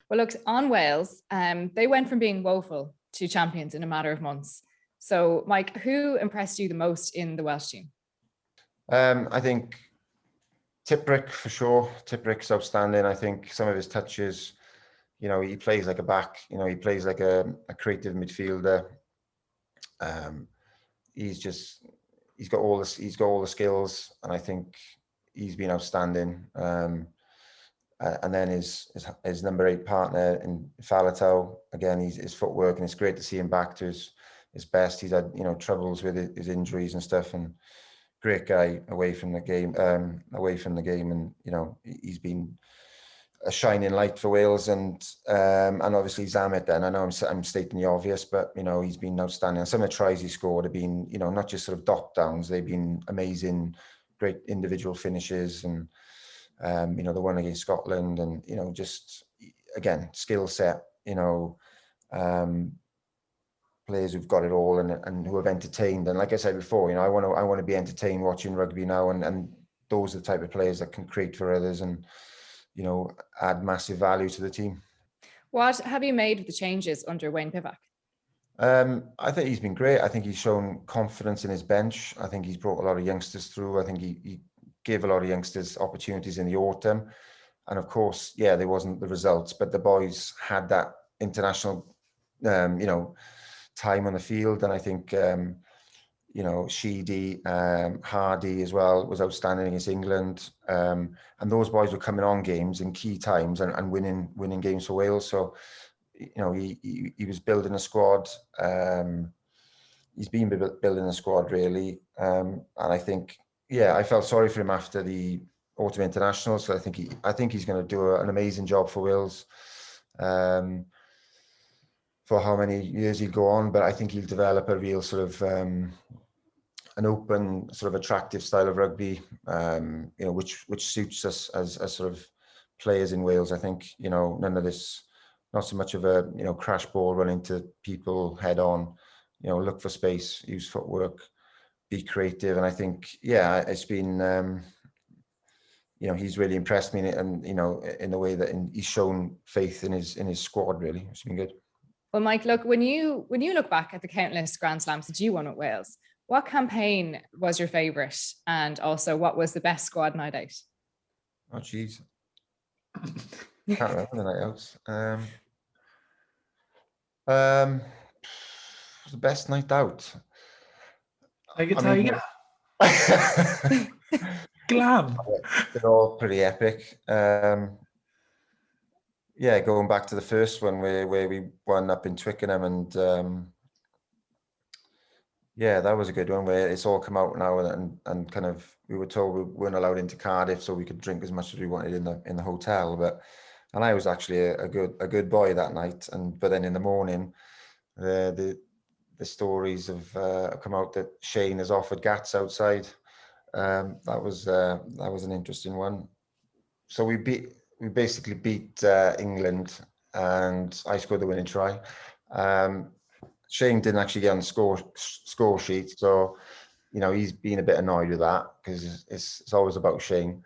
Well, look, on Wales, they went from being woeful to champions in a matter of months. So, Mike, who impressed you the most in the Welsh team? I think Tiprick for sure. Tiprick's outstanding. I think some of his touches, you know, he plays like a back. You know, he plays like a creative midfielder. He's got all the skills, and I think he's been outstanding. And then his number 8 partner in Faletau, again, his footwork, and it's great to see him back to his best. He's had, you know, troubles with his injuries and stuff, and great guy away from the game, and you know, he's been a shining light for Wales, and obviously Zamet. Then I know I'm stating the obvious, but you know, he's been outstanding. Some of the tries he scored have been, you know, not just sort of dot downs; they've been amazing, great individual finishes, and you know, the one against Scotland, and you know, just again, skill set. You know, players who've got it all and who have entertained. And like I said before, you know, I want to be entertained watching rugby now, and those are the type of players that can create for others and, you know, add massive value to the team. What have you made of the changes under Wayne Pivac? I think he's been great. I think he's shown confidence in his bench. I think he's brought a lot of youngsters through. I think he gave a lot of youngsters opportunities in the autumn. And of course, yeah, there wasn't the results, but the boys had that international, you know, time on the field. And I think, you know, Sheedy, Hardy as well was outstanding against England. And those boys were coming on games in key times and winning games for Wales. So, you know, he was building a squad. He's been building a squad really. And I think, yeah, I felt sorry for him after the autumn international. So I think he's going to do an amazing job for Wales. For how many years he'll go on, but I think he'll develop a real sort of an open, sort of attractive style of rugby, you know, which suits us as sort of players in Wales. I think, you know, none of this, not so much of a, you know, crash ball, run into people head on, you know, look for space, use footwork, be creative. And I think, yeah, it's been, you know, he's really impressed me, and you know, in the way that he's shown faith in his squad. Really, it's been good. Well, Mike, look, when you look back at the countless Grand Slams that you won at Wales, what campaign was your favourite, and also what was the best squad night out? Oh, jeez, can't remember the night outs. The best night out. Tiger. Glam. They're all pretty epic. Yeah, going back to the first one where we won up in Twickenham, and yeah, that was a good one where it's all come out now, and kind of we were told we weren't allowed into Cardiff, so we could drink as much as we wanted in the hotel. And I was actually a good boy that night, but then in the morning, the stories have come out that Shane has offered Gats outside. That was an interesting one. So we basically beat England, and I scored the winning try. Shane didn't actually get on the score sheet, so you know, he's been a bit annoyed with that because it's always about Shane.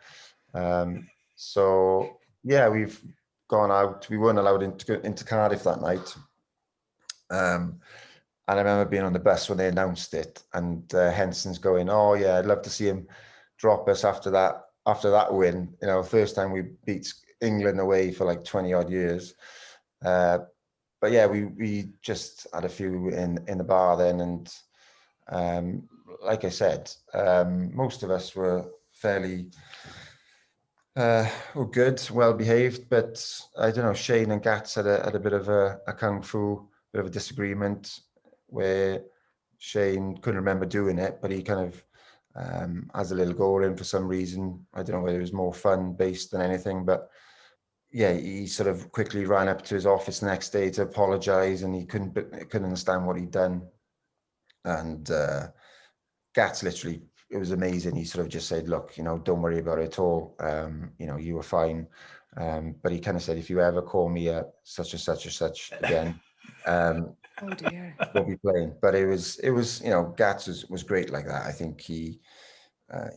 So yeah, we've gone out. We weren't allowed into Cardiff that night. And I remember being on the bus when they announced it, and Henson's going, "Oh yeah, I'd love to see him drop us after that win. You know, first time we beat England away for like 20 odd years." But yeah, we just had a few in the bar then, and like I said, most of us were fairly good, well behaved. But I don't know, Shane and Gats had a bit of a kung fu, bit of a disagreement where Shane couldn't remember doing it, but he kind of has a little go in for some reason. I don't know whether it was more fun based than anything, but yeah, he sort of quickly ran up to his office the next day to apologise, and he couldn't understand what he'd done. And Gats literally, it was amazing. He sort of just said, "Look, you know, don't worry about it at all. You know, you were fine." But he kind of said, "If you ever call me such and such or such again, oh dear, we'll be playing." But it was you know, Gats was great like that. I think he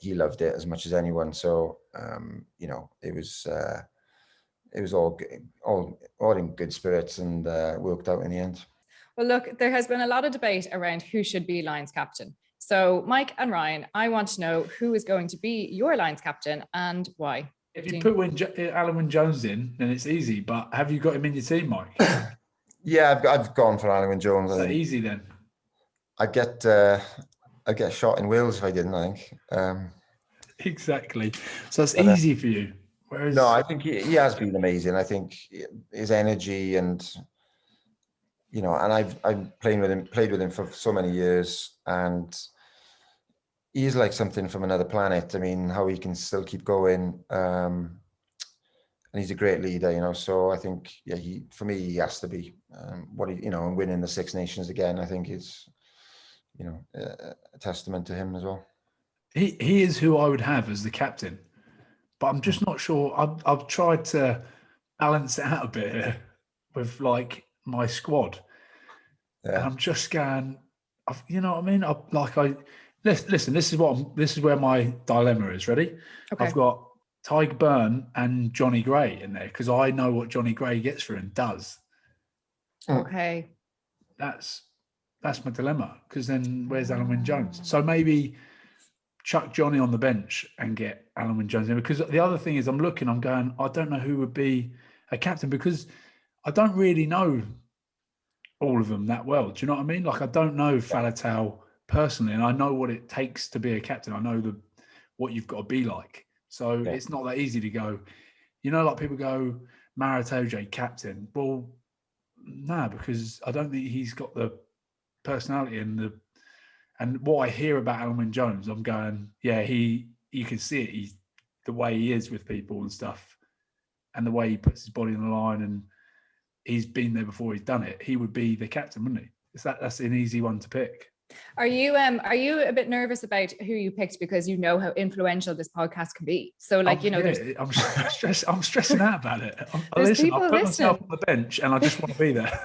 loved it as much as anyone. So you know, it it was all in good spirits, and worked out in the end. Well, look, there has been a lot of debate around who should be Lions captain. So, Mike and Ryan, I want to know who is going to be your Lions captain and why. If you put Alan Wynne-Jones in, then it's easy. But have you got him in your team, Mike? Yeah, I've gone for Alan Wynne-Jones. So easy then. I get shot in Wales if I didn't. I think. Exactly. So it's easy for you. Whereas... No, I think he has been amazing. I think his energy and, you know, and I've played with him for so many years, and he's like something from another planet. I mean, how he can still keep going, and he's a great leader, you know. So I think, yeah, for me, he has to be and winning the Six Nations again. I think is, you know, a testament to him as well. He is who I would have as the captain, but I'm just not sure. I've tried to balance it out a bit here with like my squad, and I'm just going. You know what I mean? Listen. This is where my dilemma is. Ready? Okay. I've got Tyg Byrne and Johnny Gray in there because I know what Johnny Gray gets for and does. Okay. That's my dilemma, because then where's Alan Wynne-Jones? So maybe chuck Johnny on the bench and get Alan Wynne-Jones in, because the other thing is I'm going, I don't know who would be a captain, because I don't really know all of them that well. Do you know what I mean? Like, I don't know Faletau personally, and I know what it takes to be a captain. I know what you've got to be like. So it's not that easy to go, you know, like people go, Maritoje, captain. Well, no, because I don't think he's got the personality and what I hear about Alan Wynne-Jones, I'm going, yeah, you can see it. He's the way he is with people and stuff, and the way he puts his body on the line, and he's been there before. He's done it. He would be the captain, wouldn't he? That's an easy one to pick. Are you a bit nervous about who you picked, because you know how influential this podcast can be? So, like, I'm stressing out about it. I put myself on the bench, and I just want to be there.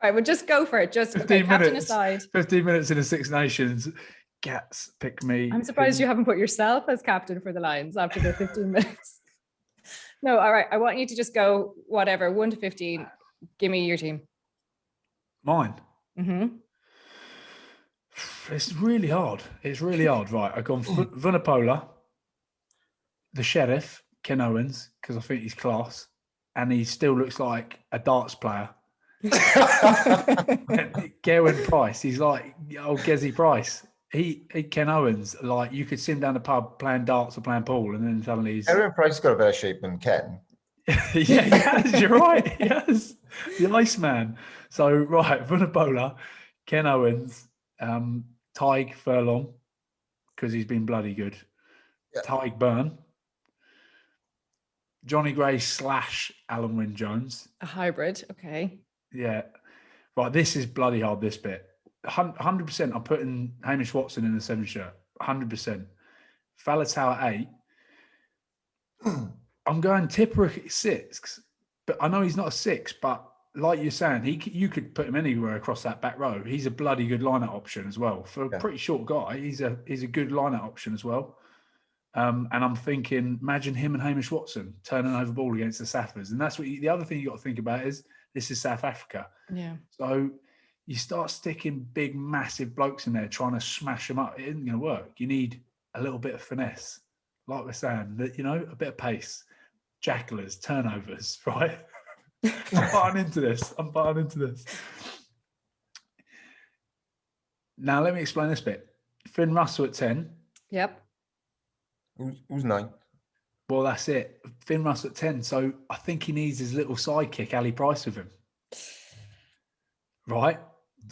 All right, well, just go for it. Just 15 captain minutes, aside. 15 minutes in the Six Nations. Gats, pick me. I'm surprised you haven't put yourself as captain for the Lions after the 15 minutes. No, all right. I want you to just go whatever, 1 to 15. Give me your team. Mine. Mm-hmm. It's really hard. Right, I've gone Vunipola, the Sheriff, Ken Owens, because I think he's class, and he still looks like a darts player. Gerwyn Price, he's like old Gezi Price. He Ken Owens, like, you could see him down the pub playing darts or playing pool, and then suddenly he's... Gerwyn Price has got a better shape than Ken. Yeah, he has. You're right. He has. The Iceman. So, right, Vunipola, Ken Owens, Tyg Furlong, because he's been bloody good. Yeah. Tyg Byrne, Johnny Gray / Alan Wynne-Jones. A hybrid, okay. Yeah. Right, this is bloody hard, this bit. 100%, I'm putting Hamish Watson in the 7 shirt. 100%. Faletau at 8. I'm going Tipuric at 6, but I know he's not a 6, but like you're saying, you could put him anywhere across that back row. He's a bloody good line-out option as well. For a pretty short guy, he's a good line-out option as well. And I'm thinking, imagine him and Hamish Watson turning over ball against the Saffers. And that's what the other thing you got to think about is this is South Africa. Yeah. So you start sticking big, massive blokes in there trying to smash them up. It isn't going to work. You need a little bit of finesse, like we're saying, that, you know, a bit of pace, jackalers, turnovers, right? I'm buying into this. Now, let me explain this bit. Finn Russell at 10. Yep. Who's 9? Well, that's it. Finn Russell at 10. So I think he needs his little sidekick, Ali Price, with him. Right?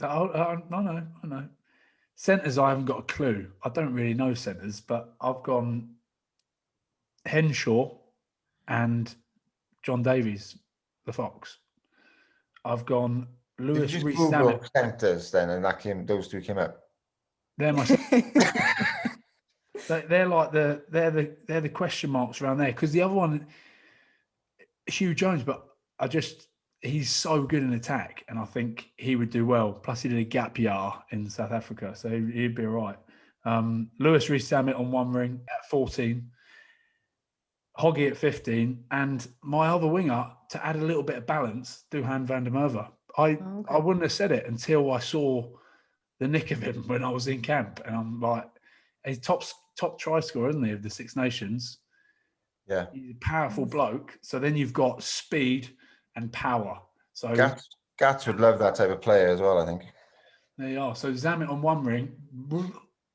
I know. Centres, I haven't got a clue. I don't really know centres, but I've gone Henshaw and John Davies, the Fox. I've gone Lewis Rees-Zammit. Centres then, and those two came up. They're my. They're like they're the question marks around there, because the other one, Hugh Jones, but he's so good in attack, and I think he would do well. Plus, he did a gap year in South Africa, so he'd be all right. Lewis Rees-Zammit on one ring at 14. Hoggy at 15, and my other winger, to add a little bit of balance, Duhan van der Merwe. I wouldn't have said it until I saw the nick of him when I was in camp, and I'm like, he's top try scorer, isn't he, of the Six Nations? Yeah, he's a powerful bloke. So then you've got speed and power. So Gats would love that type of player as well, I think. There you are. So Zammit on one wing.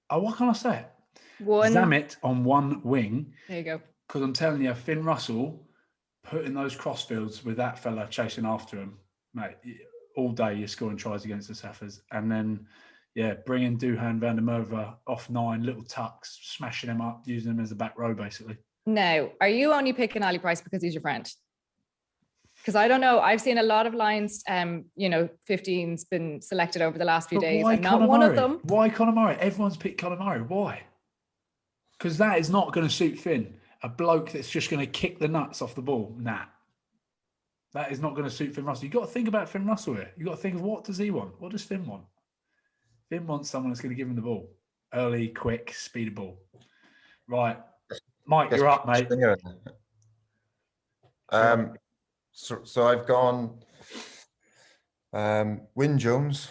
Oh, what can I say? One. Zammit on one wing. There you go. Because I'm telling you, Finn Russell putting those crossfields with that fella chasing after him, mate, all day you're scoring tries against the Saffers. And then, yeah, bringing Duhan van der Merwe off 9, little tucks, smashing him up, using him as a back row, basically. Now, are you only picking Ali Price because he's your friend? Because I don't know, I've seen a lot of lines, 15's been selected over the last few days, and not one of them. Why Conor Murray? Everyone's picked Conor Murray. Why? Because that is not going to suit Finn. A bloke that's just going to kick the nuts off the ball. Nah. That is not going to suit Finn Russell. You've got to think about Finn Russell here. You've got to think of, what does he want? What does Finn want? Finn wants someone that's going to give him the ball. Early, quick, speedy ball. Right. Mike, you're up, mate. So I've gone Wyn Jones.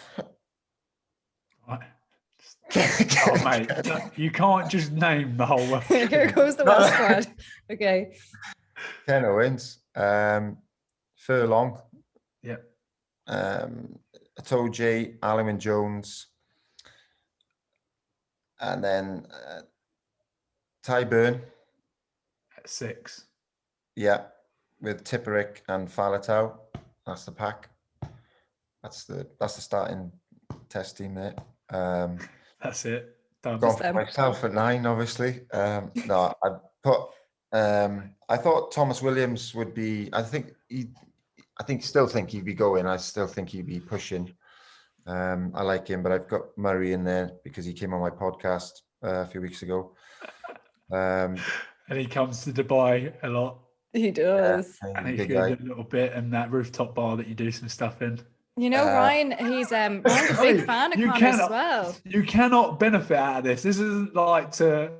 Right. Oh, mate, you can't just name the whole world. Here goes the West squad. Okay. Ken Owens, Furlong. Yep. Atoje, Alwyn Jones, and then Ty Burn At 6. Yeah, with Tipperick and Faletau. That's the pack. That's the starting test team there. That's it. Done. Gone for myself at 9, obviously. No, I put. I thought Thomas Williams would be. Still think he'd be going. I still think he'd be pushing. I like him, but I've got Murray in there because he came on my podcast a few weeks ago. And he comes to Dubai a lot. He does. Yeah, and he's good a little bit, and that rooftop bar that you do some stuff in. Ryan, he's Ryan's a big fan of Connor's as well. You cannot benefit out of this. This isn't like to.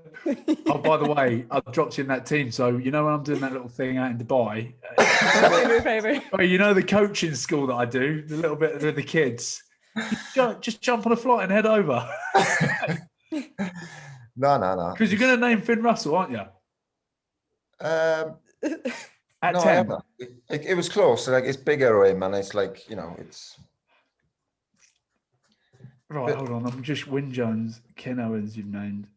Oh, by the way, I've dropped you in that team. So when I'm doing that little thing out in Dubai, the coaching school that I do, the little bit with the kids, just jump on a flight and head over. No. Because you're going to name Finn Russell, aren't you? At 10. It was close. Like, it's bigger him, and it's like, it's. Right, hold on. I'm just Wyn Jones, Ken Owens. You've named.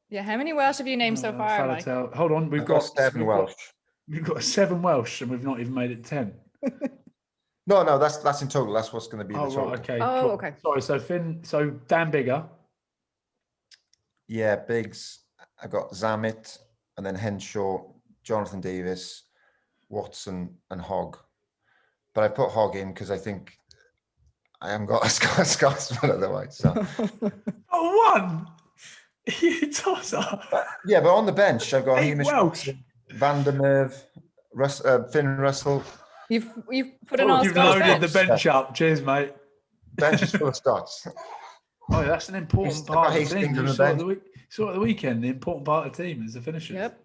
Yeah, how many Welsh have you named so far, Mike? Hold on, we've got 7 Welsh. We've got 7 Welsh, and we've not even made it 10. No, that's in total. That's what's going to be the total. Right, okay. Oh, okay. Sorry, so Finn, Dan Bigger. Yeah, Biggs. I got Zammit, and then Henshaw, Jonathan Davis, Watson, and Hogg. But I put Hogg in because I think I haven't got a Scotsman otherwise. So. One. You tosser. Yeah, but on the bench I've got Hamish Welsh, Van der Merwe, Finn Russell. You've put an all. You've loaded the bench up. Cheers, mate. Bench is full of Scots. Oh, that's an important part of the team. You saw at the weekend, the important part of the team is the finishers. Yep.